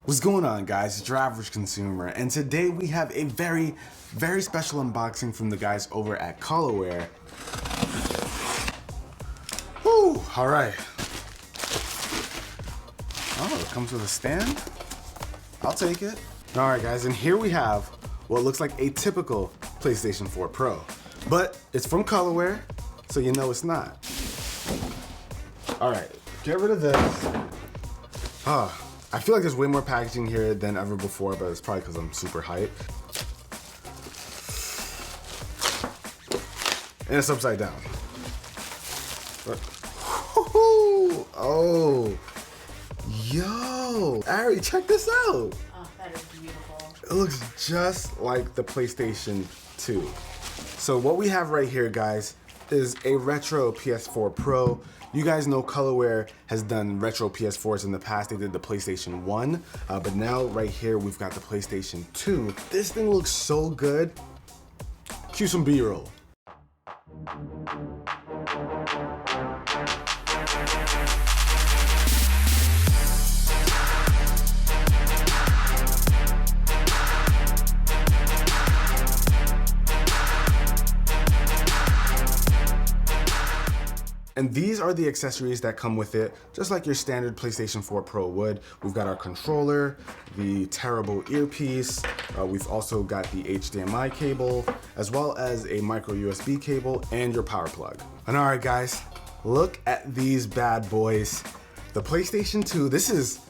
What's going on, guys? It's your average consumer, and today we have a very special unboxing from the guys over at Colorware. Woo! All right. Oh, it comes with a stand? I'll take it. All right, guys, and here we have what looks like a typical PlayStation 4 Pro, but it's from Colorware, so you know it's not. All right, get rid of this. I feel like there's way more packaging here than ever before, but it's probably because I'm super hyped. And it's upside down. Oh, yo, Ari, check this out. Oh, that is beautiful. It looks just like the PlayStation 2. So what we have right here, guys, is a Retro PS4 Pro. You guys know Colorware has done Retro PS4s in the past. They did the PlayStation 1, but now right here we've got the PlayStation 2. This thing looks so good. Cue some B-roll. And these are the accessories that come with it, just like your standard PlayStation 4 Pro would. We've got our controller, the terrible earpiece, we've also got the HDMI cable, as well as a micro USB cable and your power plug. And all right, guys, look at these bad boys. The PlayStation 2, listen,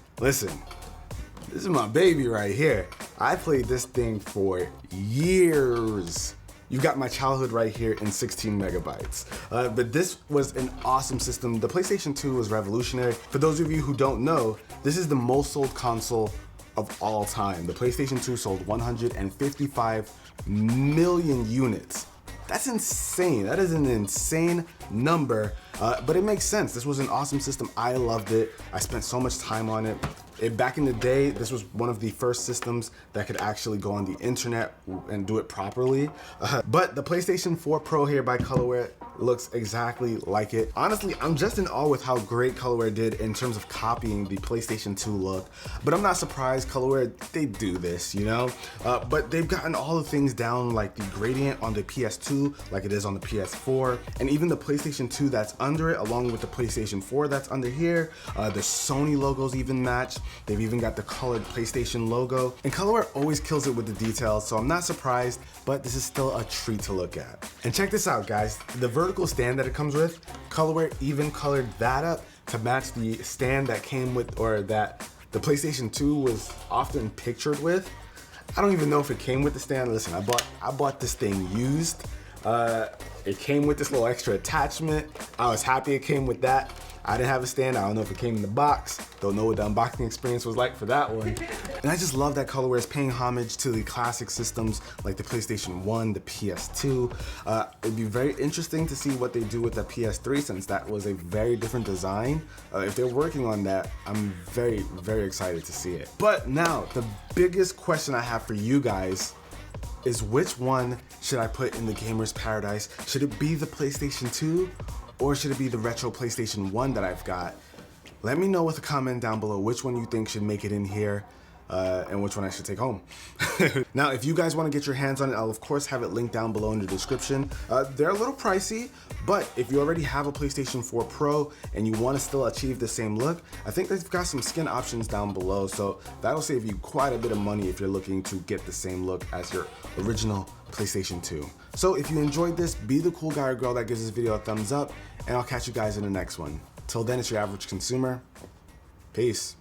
this is my baby right here. I played this thing for years. You've got my childhood right here in 16 megabytes. But this was an awesome system. The PlayStation 2 was revolutionary. For those of you who don't know, this is the most sold console of all time. The PlayStation 2 sold 155 million units. That's insane. That is an insane number, but it makes sense. This was an awesome system. I loved it. I spent so much time on it. Back in the day, this was one of the first systems that could actually go on the internet and do it properly. But the PlayStation 4 Pro here by Colorware looks exactly like it. Honestly, I'm just in awe with how great Colorware did in terms of copying the PlayStation 2 look. But I'm not surprised. Colorware, they do this, you know? But they've gotten all the things down, like the gradient on the PS2, like it is on the PS4, and even the PlayStation 2 that's under it, along with the PlayStation 4 that's under here. The Sony logos even match. They've even got the colored PlayStation logo. And Colorware always kills it with the details, so I'm not surprised, but this is still a treat to look at. And check this out, guys. The vertical stand that it comes with, Colorware even colored that up to match the stand that came with, or that the PlayStation 2 was often pictured with. I don't even know if it came with the stand. Listen, I bought this thing used. It came with this little extra attachment. I was happy it came with that. I didn't have a stand. I don't know if it came in the box. Don't know what the unboxing experience was like for that one. And I just love that Colorware is paying homage to the classic systems like the PlayStation 1, the PS2. It'd be very interesting to see what they do with the PS3, since that was a very different design. If they're working on that, I'm very excited to see it. But now, the biggest question I have for you guys is, which one should I put in the gamer's paradise? Should it be the PlayStation 2? Or should it be the retro PlayStation 1 that I've got? Let me know with a comment down below which one you think should make it in here and which one I should take home. Now, if you guys want to get your hands on it, I'll of course have it linked down below in the description. They're a little pricey, but if you already have a PlayStation 4 Pro and you want to still achieve the same look, I think they've got some skin options down below, so that'll save you quite a bit of money if you're looking to get the same look as your original PlayStation 2. So if you enjoyed this, be the cool guy or girl that gives this video a thumbs up, and I'll catch you guys in the next one. Till then, it's your average consumer. Peace.